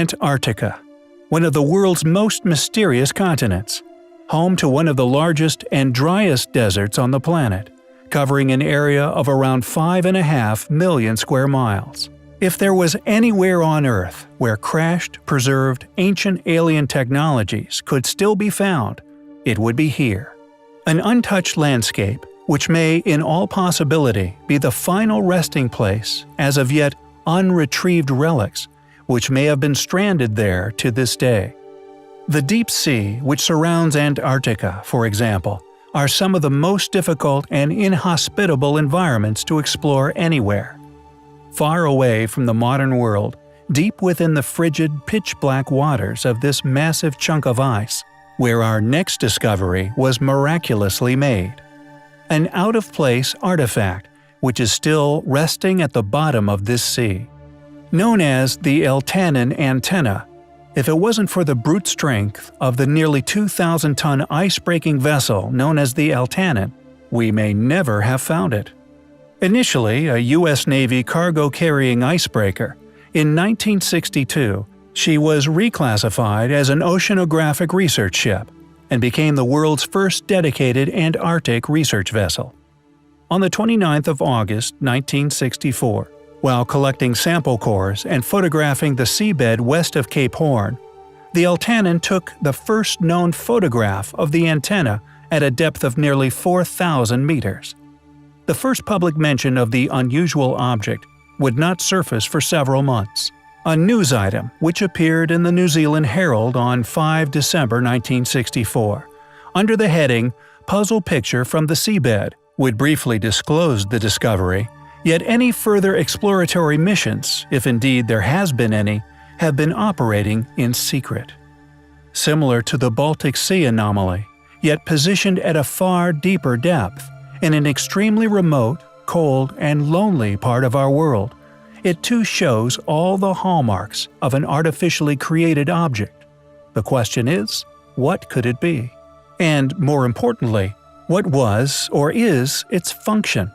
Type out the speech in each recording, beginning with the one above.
Antarctica, one of the world's most mysterious continents, home to one of the largest and driest deserts on the planet, covering an area of around 5.5 million square miles. If there was anywhere on Earth where crashed, preserved, ancient alien technologies could still be found, it would be here. An untouched landscape which may in all possibility be the final resting place as of yet unretrieved relics which may have been stranded there to this day. The deep sea which surrounds Antarctica, for example, are some of the most difficult and inhospitable environments to explore anywhere. Far away from the modern world, deep within the frigid, pitch-black waters of this massive chunk of ice, where our next discovery was miraculously made. An out-of-place artifact which is still resting at the bottom of this sea. Known as the Eltanin antenna, if it wasn't for the brute strength of the nearly 2,000-ton ice-breaking vessel known as the Eltanin, we may never have found it. Initially a U.S. Navy cargo-carrying icebreaker, in 1962 she was reclassified as an oceanographic research ship and became the world's first dedicated Antarctic research vessel. On the 29th of August 1964, while collecting sample cores and photographing the seabed west of Cape Horn, the Eltanin took the first known photograph of the antenna at a depth of nearly 4,000 meters. The first public mention of the unusual object would not surface for several months. A news item which appeared in the New Zealand Herald on 5 December 1964, under the heading "Puzzle Picture from the Seabed," would briefly disclose the discovery, yet any further exploratory missions, if indeed there has been any, have been operating in secret. Similar to the Baltic Sea anomaly, yet positioned at a far deeper depth, in an extremely remote, cold, and lonely part of our world, it too shows all the hallmarks of an artificially created object. The question is, what could it be? And more importantly, what was or is its function?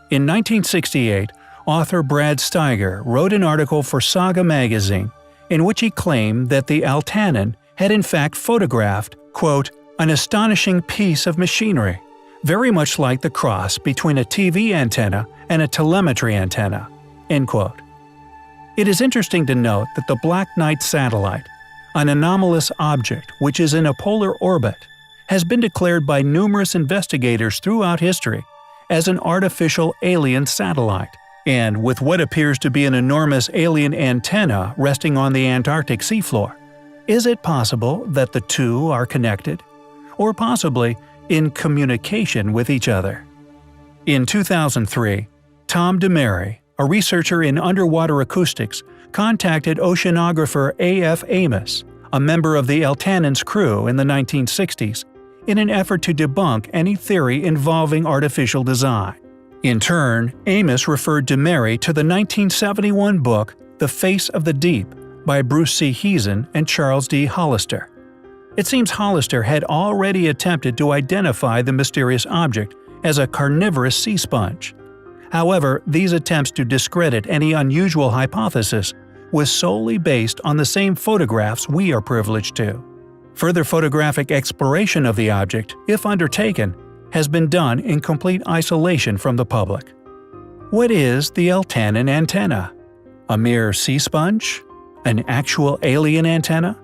In 1968, author Brad Steiger wrote an article for Saga magazine in which he claimed that the Eltanin had in fact photographed, quote, "an astonishing piece of machinery, very much like the cross between a TV antenna and a telemetry antenna." End quote. It is interesting to note that the Black Knight satellite, an anomalous object which is in a polar orbit, has been declared by numerous investigators throughout history as an artificial alien satellite, and with what appears to be an enormous alien antenna resting on the Antarctic seafloor. Is it possible that the two are connected? Or possibly in communication with each other? In 2003, Tom DeMary, a researcher in underwater acoustics, contacted oceanographer A.F. Amos, a member of the Eltanin's crew in the 1960s, in an effort to debunk any theory involving artificial design. In turn, Amos referred DeMary to the 1971 book The Face of the Deep by Bruce C. Heezen and Charles D. Hollister. It seems Hollister had already attempted to identify the mysterious object as a carnivorous sea sponge. However, these attempts to discredit any unusual hypothesis was solely based on the same photographs we are privileged to. Further photographic exploration of the object, if undertaken, has been done in complete isolation from the public. What is the Eltanin antenna? A mere sea sponge? An actual alien antenna?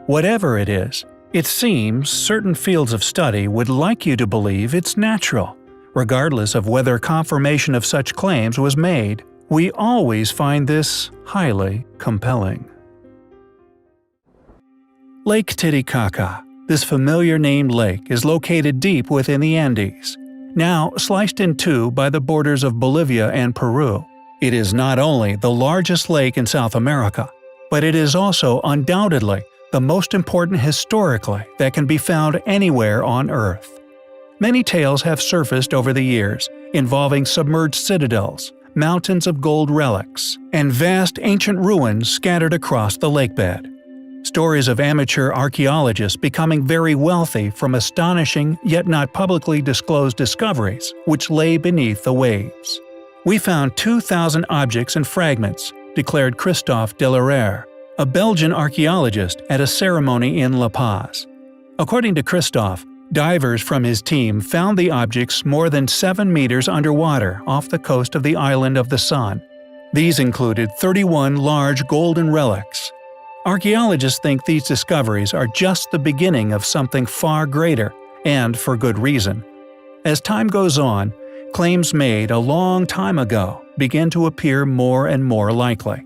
Whatever it is, it seems certain fields of study would like you to believe it's natural. Regardless of whether confirmation of such claims was made, we always find this highly compelling. Lake Titicaca. This familiar named lake is located deep within the Andes, now sliced in two by the borders of Bolivia and Peru. It is not only the largest lake in South America, but it is also undoubtedly the most important historically that can be found anywhere on Earth. Many tales have surfaced over the years involving submerged citadels, mountains of gold relics, and vast ancient ruins scattered across the lakebed. Stories of amateur archaeologists becoming very wealthy from astonishing yet not publicly disclosed discoveries which lay beneath the waves. "We found 2,000 objects and fragments," declared Christophe Delareyre, a Belgian archaeologist at a ceremony in La Paz. According to Christophe, divers from his team found the objects more than 7 meters underwater off the coast of the island of the Sun. These included 31 large golden relics. Archaeologists think these discoveries are just the beginning of something far greater, and for good reason. As time goes on, claims made a long time ago begin to appear more and more likely.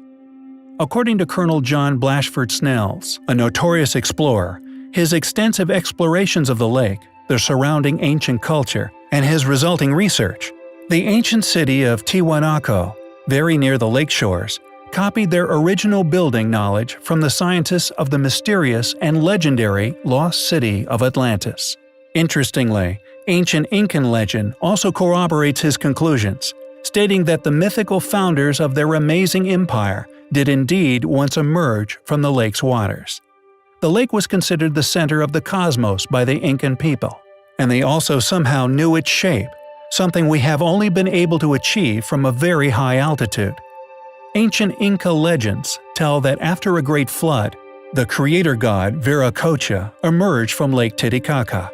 According to Colonel John Blashford Snells, a notorious explorer, his extensive explorations of the lake, the surrounding ancient culture, and his resulting research, the ancient city of Tiwanaku, very near the lake shores, copied their original building knowledge from the scientists of the mysterious and legendary lost city of Atlantis. Interestingly, ancient Incan legend also corroborates his conclusions, stating that the mythical founders of their amazing empire did indeed once emerge from the lake's waters. The lake was considered the center of the cosmos by the Incan people, and they also somehow knew its shape, something we have only been able to achieve from a very high altitude. Ancient Inca legends tell that after a great flood, the creator god Viracocha emerged from Lake Titicaca.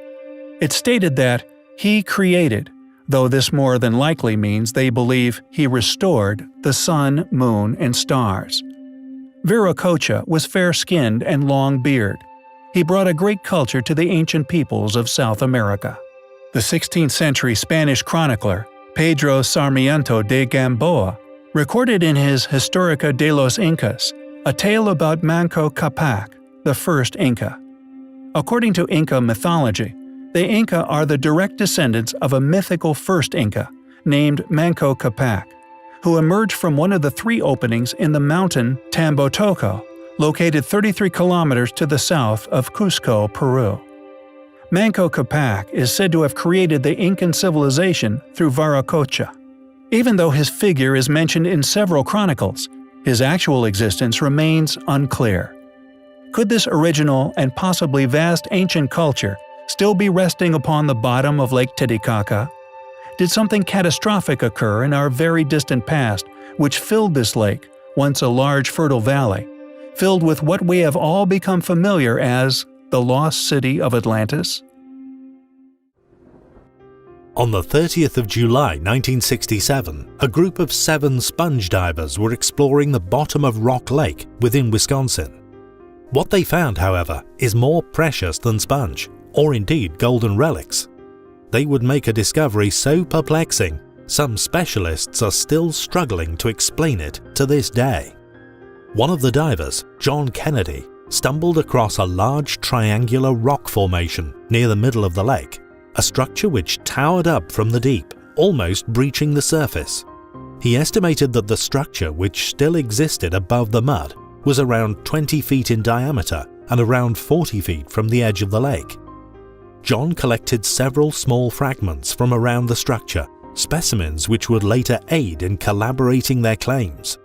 It's stated that he created, though this more than likely means they believe he restored, the sun, moon, and stars. Viracocha was fair-skinned and long-bearded. He brought a great culture to the ancient peoples of South America. The 16th-century Spanish chronicler Pedro Sarmiento de Gamboa recorded in his Historia de los Incas a tale about Manco Capac, the first Inca. According to Inca mythology, the Inca are the direct descendants of a mythical first Inca named Manco Capac, who emerged from one of the 3 openings in the mountain Tambotoco, located 33 kilometers to the south of Cusco, Peru. Manco Capac is said to have created the Incan civilization through Viracocha. Even though his figure is mentioned in several chronicles, his actual existence remains unclear. Could this original and possibly vast ancient culture still be resting upon the bottom of Lake Titicaca? Did something catastrophic occur in our very distant past which filled this lake, once a large fertile valley, filled with what we have all become familiar as the lost city of Atlantis? On the 30th of July 1967, a group of 7 sponge divers were exploring the bottom of Rock Lake within Wisconsin. What they found, however, is more precious than sponge, or indeed golden relics. They would make a discovery so perplexing, some specialists are still struggling to explain it to this day. One of the divers, John Kennedy, stumbled across a large triangular rock formation near the middle of the lake, a structure which towered up from the deep, almost breaching the surface. He estimated that the structure, which still existed above the mud, was around 20 feet in diameter and around 40 feet from the edge of the lake. John collected several small fragments from around the structure, specimens which would later aid in corroborating their claims.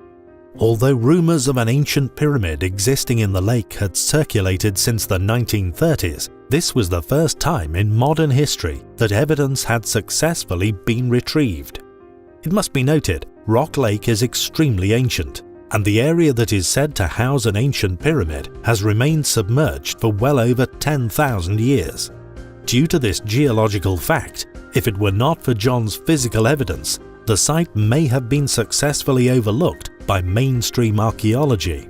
Although rumors of an ancient pyramid existing in the lake had circulated since the 1930s, this was the first time in modern history that evidence had successfully been retrieved. It must be noted, Rock Lake is extremely ancient, and the area that is said to house an ancient pyramid has remained submerged for well over 10,000 years. Due to this geological fact, if it were not for John's physical evidence, the site may have been successfully overlooked by mainstream archaeology.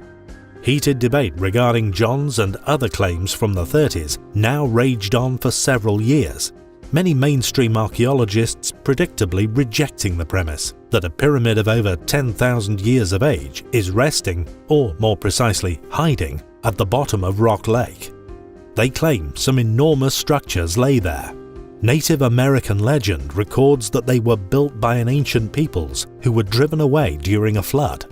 Heated debate regarding John's and other claims from the 30s now raged on for several years, many mainstream archaeologists predictably rejecting the premise that a pyramid of over 10,000 years of age is resting, or more precisely hiding, at the bottom of Rock Lake. They claim some enormous structures lay there. Native American legend records that they were built by an ancient peoples who were driven away during a flood.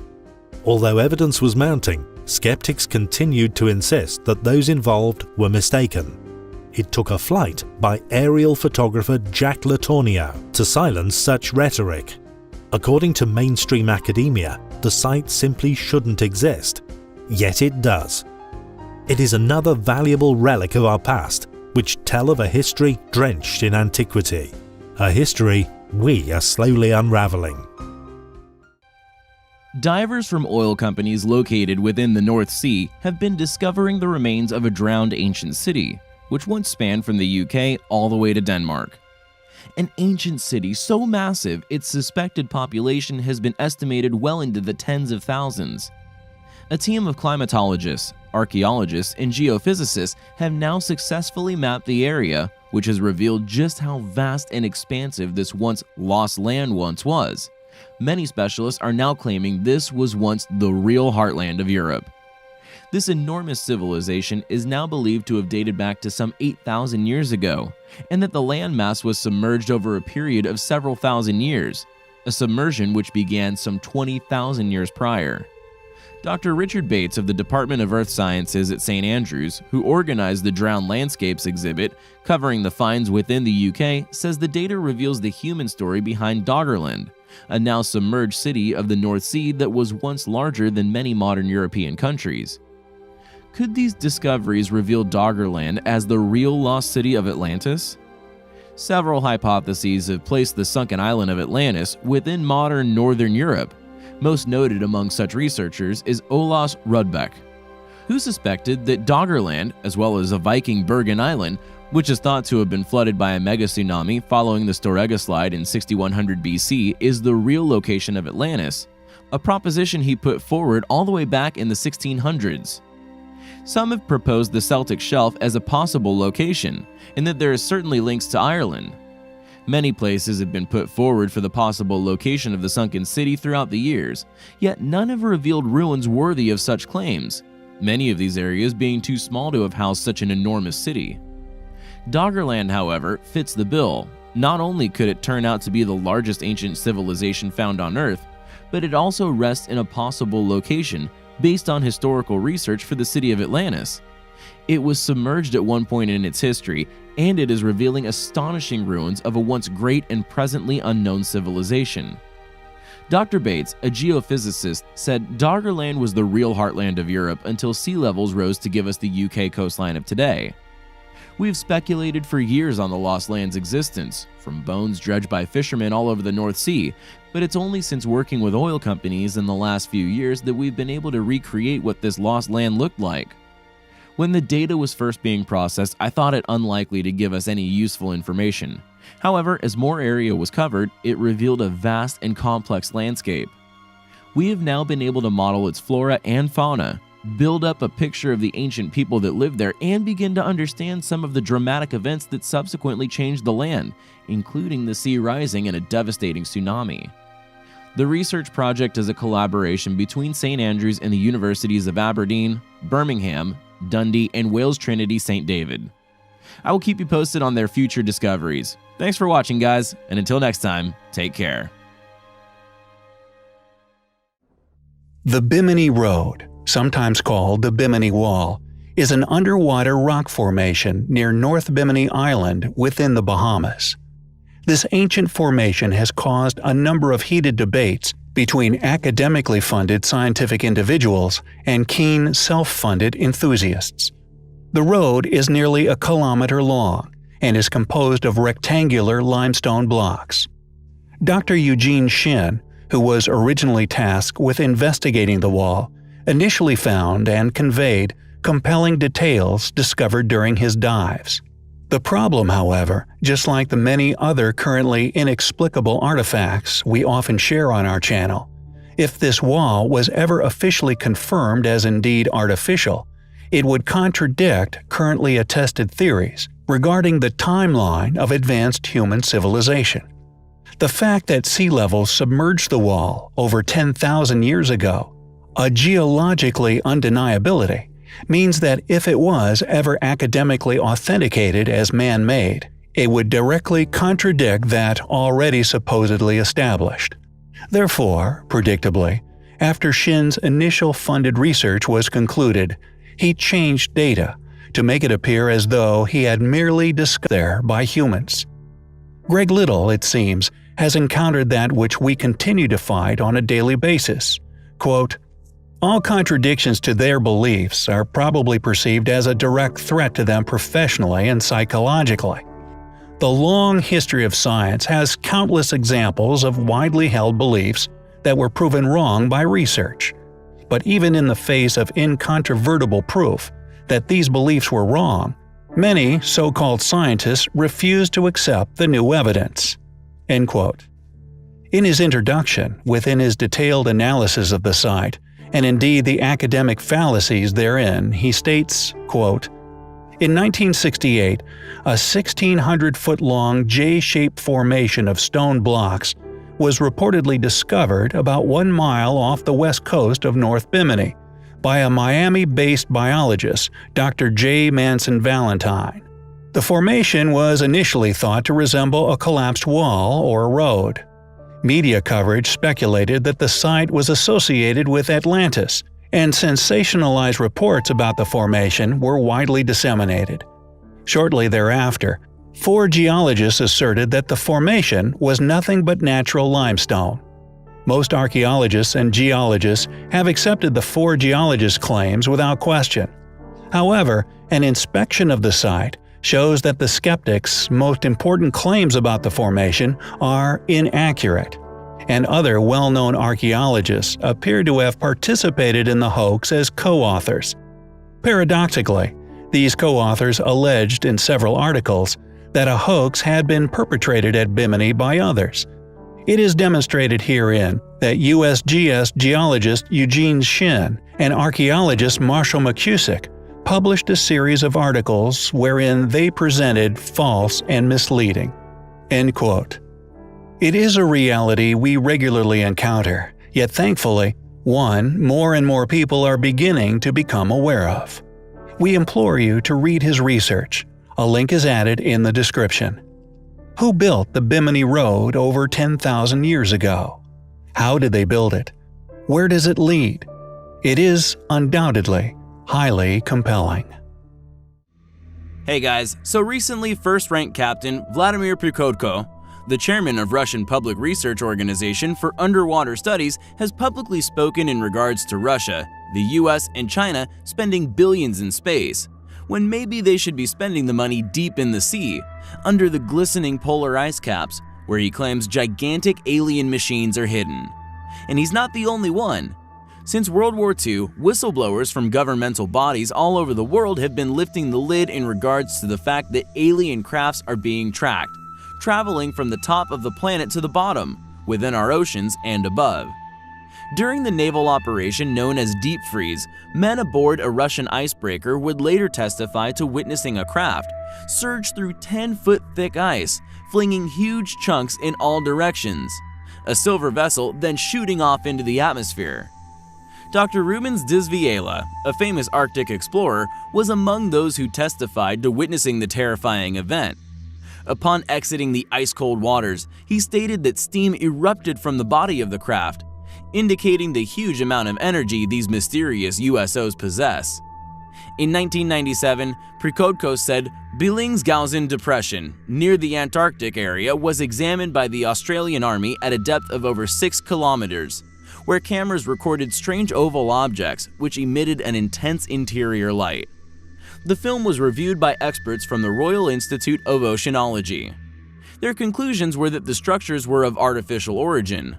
Although evidence was mounting, skeptics continued to insist that those involved were mistaken. It took a flight by aerial photographer Jack Letourneau to silence such rhetoric. According to mainstream academia, the site simply shouldn't exist. Yet it does. It is another valuable relic of our past, which tell of a history drenched in antiquity. A history we are slowly unraveling. Divers from oil companies located within the North Sea have been discovering the remains of a drowned ancient city, which once spanned from the UK all the way to Denmark. An ancient city so massive its suspected population has been estimated well into the tens of thousands. A team of climatologists, archaeologists, and geophysicists have now successfully mapped the area, which has revealed just how vast and expansive this once lost land once was. Many specialists are now claiming this was once the real heartland of Europe. This enormous civilization is now believed to have dated back to some 8,000 years ago, and that the landmass was submerged over a period of several thousand years, a submersion which began some 20,000 years prior. Dr. Richard Bates of the Department of Earth Sciences at St. Andrews, who organized the Drowned Landscapes exhibit covering the finds within the UK, says the data reveals the human story behind Doggerland, a now submerged city of the North Sea that was once larger than many modern European countries. Could these discoveries reveal Doggerland as the real lost city of Atlantis? Several hypotheses have placed the sunken island of Atlantis within modern northern Europe. Most noted among such researchers is Olaus Rudbeck, who suspected that Doggerland, as well as a Viking Bergen Island, which is thought to have been flooded by a mega tsunami following the Storegga slide in 6100 BC, is the real location of Atlantis, a proposition he put forward all the way back in the 1600s. Some have proposed the Celtic Shelf as a possible location, and that there are certainly links to Ireland. Many places have been put forward for the possible location of the sunken city throughout the years, yet none have revealed ruins worthy of such claims, many of these areas being too small to have housed such an enormous city. Doggerland, however, fits the bill. Not only could it turn out to be the largest ancient civilization found on Earth, but it also rests in a possible location based on historical research for the city of Atlantis. It was submerged at one point in its history, and it is revealing astonishing ruins of a once great and presently unknown civilization. Dr. Bates, a geophysicist, said Doggerland was the real heartland of Europe until sea levels rose to give us the UK coastline of today. We've speculated for years on the lost land's existence, from bones dredged by fishermen all over the North Sea, but it's only since working with oil companies in the last few years that we've been able to recreate what this lost land looked like. When the data was first being processed, I thought it unlikely to give us any useful information. However, as more area was covered, it revealed a vast and complex landscape. We have now been able to model its flora and fauna, build up a picture of the ancient people that lived there, and begin to understand some of the dramatic events that subsequently changed the land, including the sea rising and a devastating tsunami. The research project is a collaboration between St. Andrews and the universities of Aberdeen, Birmingham, Dundee, and Wales Trinity St. David. I will keep you posted on their future discoveries. Thanks for watching, guys, and until next time, take care. The Bimini Road, sometimes called the Bimini Wall, is an underwater rock formation near North Bimini Island within the Bahamas. This ancient formation has caused a number of heated debates between academically funded scientific individuals and keen self-funded enthusiasts. The road is nearly a kilometer long and is composed of rectangular limestone blocks. Dr. Eugene Shin, who was originally tasked with investigating the wall, initially found and conveyed compelling details discovered during his dives. The problem, however, just like the many other currently inexplicable artifacts we often share on our channel, if this wall was ever officially confirmed as indeed artificial, it would contradict currently attested theories regarding the timeline of advanced human civilization. The fact that sea levels submerged the wall over 10,000 years ago, a geologically undeniability, means that if it was ever academically authenticated as man-made, it would directly contradict that already supposedly established. Therefore, predictably, after Shin's initial funded research was concluded, he changed data to make it appear as though he had merely discovered there by humans. Greg Little, it seems, has encountered that which we continue to fight on a daily basis. Quote, "All contradictions to their beliefs are probably perceived as a direct threat to them professionally and psychologically. The long history of science has countless examples of widely held beliefs that were proven wrong by research. But even in the face of incontrovertible proof that these beliefs were wrong, many so-called scientists refused to accept the new evidence." End quote. In his introduction, within his detailed analysis of the site, and indeed the academic fallacies therein, he states, quote, "In 1968, a 1,600-foot-long J-shaped formation of stone blocks was reportedly discovered about 1 mile off the west coast of North Bimini by a Miami-based biologist, Dr. J. Manson Valentine. The formation was initially thought to resemble a collapsed wall or road. Media coverage speculated that the site was associated with Atlantis, and sensationalized reports about the formation were widely disseminated. Shortly thereafter, 4 geologists asserted that the formation was nothing but natural limestone. Most archaeologists and geologists have accepted the 4 geologists' claims without question. However, an inspection of the site shows that the skeptics' most important claims about the formation are inaccurate, and other well-known archaeologists appear to have participated in the hoax as co-authors. Paradoxically, these co-authors alleged in several articles that a hoax had been perpetrated at Bimini by others. It is demonstrated herein that USGS geologist Eugene Shin and archaeologist Marshall McCusick published a series of articles wherein they presented false and misleading." End quote. It is a reality we regularly encounter, yet thankfully, one more and more people are beginning to become aware of. We implore you to read his research. A link is added in the description. Who built the Bimini Road over 10,000 years ago? How did they build it? Where does it lead? It is undoubtedly highly compelling. Hey guys, so recently first-ranked Captain Vladimir Prikodko, the chairman of Russian Public Research Organization for Underwater Studies, has publicly spoken in regards to Russia, the US, and China spending billions in space, when maybe they should be spending the money deep in the sea, under the glistening polar ice caps, where he claims gigantic alien machines are hidden. And he's not the only one. Since World War II, whistleblowers from governmental bodies all over the world have been lifting the lid in regards to the fact that alien crafts are being tracked, traveling from the top of the planet to the bottom, within our oceans and above. During the naval operation known as Deep Freeze, men aboard a Russian icebreaker would later testify to witnessing a craft surge through 10-foot thick ice, flinging huge chunks in all directions, a silver vessel then shooting off into the atmosphere. Dr. Rubens Disviela, a famous Arctic explorer, was among those who testified to witnessing the terrifying event. Upon exiting the ice-cold waters, he stated that steam erupted from the body of the craft, indicating the huge amount of energy these mysterious USOs possess. In 1997, Prikodko said Billings-Gausen Depression, near the Antarctic area, was examined by the Australian Army at a depth of over 6 kilometers, where cameras recorded strange oval objects which emitted an intense interior light. The film was reviewed by experts from the Royal Institute of Oceanology. Their conclusions were that the structures were of artificial origin.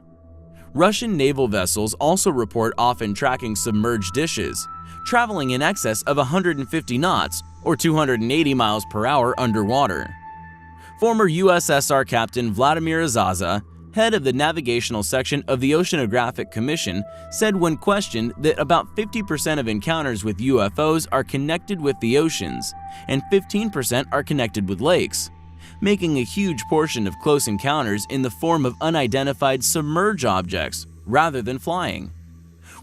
Russian naval vessels also report often tracking submerged dishes, traveling in excess of 150 knots or 280 miles per hour underwater. Former USSR Captain Vladimir Azaza, head of the navigational section of the Oceanographic Commission, said when questioned that about 50% of encounters with UFOs are connected with the oceans and 15% are connected with lakes, making a huge portion of close encounters in the form of unidentified submerged objects rather than flying.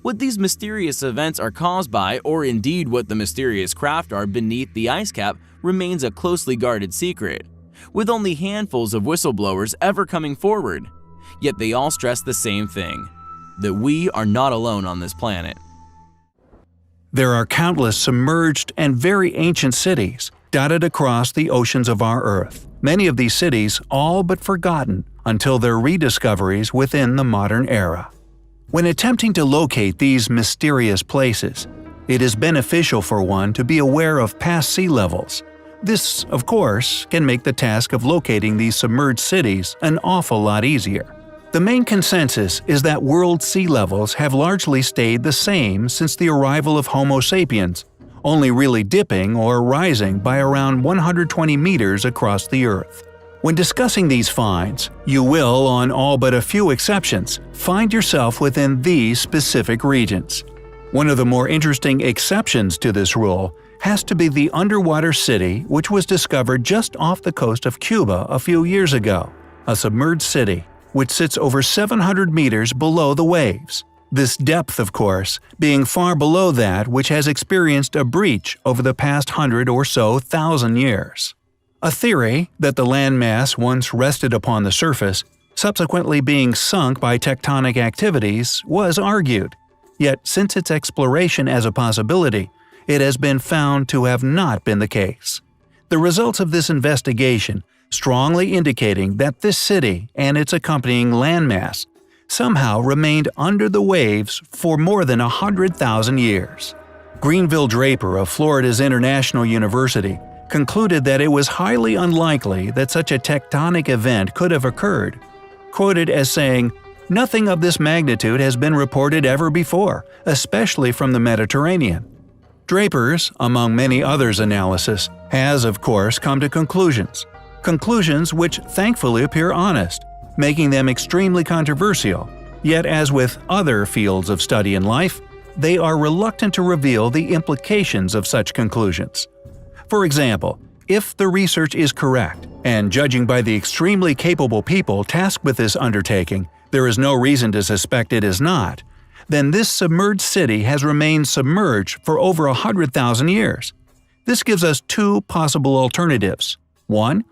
What these mysterious events are caused by, or indeed what the mysterious craft are beneath the ice cap, remains a closely guarded secret, with only handfuls of whistleblowers ever coming forward. Yet they all stress the same thing, that we are not alone on this planet. There are countless submerged and very ancient cities dotted across the oceans of our Earth, many of these cities all but forgotten until their rediscoveries within the modern era. When attempting to locate these mysterious places, it is beneficial for one to be aware of past sea levels. This, of course, can make the task of locating these submerged cities an awful lot easier. The main consensus is that world sea levels have largely stayed the same since the arrival of Homo sapiens, only really dipping or rising by around 120 meters across the Earth. When discussing these finds, you will, on all but a few exceptions, find yourself within these specific regions. One of the more interesting exceptions to this rule has to be the underwater city which was discovered just off the coast of Cuba a few years ago, a submerged city which sits over 700 meters below the waves. This depth, of course, being far below that which has experienced a breach over the past 100 or so thousand years. A theory that the landmass once rested upon the surface, subsequently being sunk by tectonic activities, was argued. Yet since its exploration as a possibility, it has been found to have not been the case. The results of this investigation strongly indicating that this city and its accompanying landmass somehow remained under the waves for more than 100,000 years. Greenville Draper of Florida's International University concluded that it was highly unlikely that such a tectonic event could have occurred, quoted as saying, "Nothing of this magnitude has been reported ever before, especially from the Mediterranean." Draper's, among many others' analysis, has of course come to conclusions which thankfully appear honest, making them extremely controversial, yet as with other fields of study in life, they are reluctant to reveal the implications of such conclusions. For example, if the research is correct, and judging by the extremely capable people tasked with this undertaking, there is no reason to suspect it is not, then this submerged city has remained submerged for over 100,000 years. This gives us two possible alternatives. One,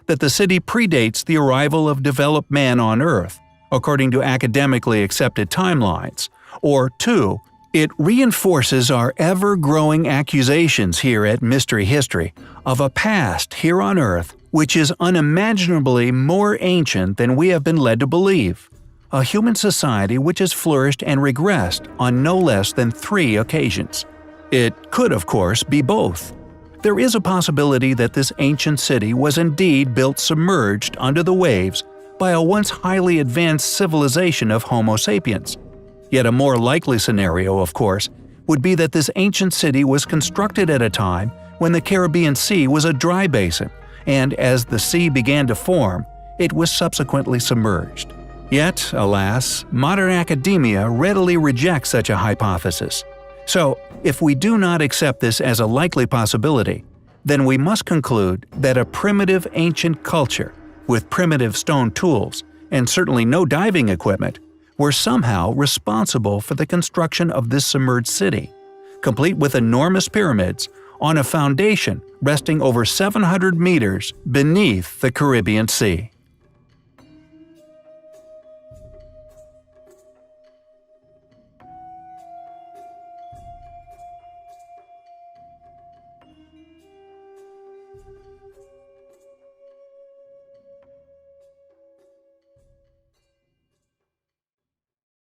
that the city predates the arrival of developed man on Earth, according to academically accepted timelines. Or two, it reinforces our ever-growing accusations here at Mystery History of a past here on Earth which is unimaginably more ancient than we have been led to believe. A human society which has flourished and regressed on no less than 3 occasions. It could, of course, be both. There is a possibility that this ancient city was indeed built submerged under the waves by a once highly advanced civilization of Homo sapiens. Yet a more likely scenario, of course, would be that this ancient city was constructed at a time when the Caribbean Sea was a dry basin, and as the sea began to form, it was subsequently submerged. Yet, alas, modern academia readily rejects such a hypothesis. So, if we do not accept this as a likely possibility, then we must conclude that a primitive ancient culture, with primitive stone tools, and certainly no diving equipment, were somehow responsible for the construction of this submerged city, complete with enormous pyramids, on a foundation resting over 700 meters beneath the Caribbean Sea.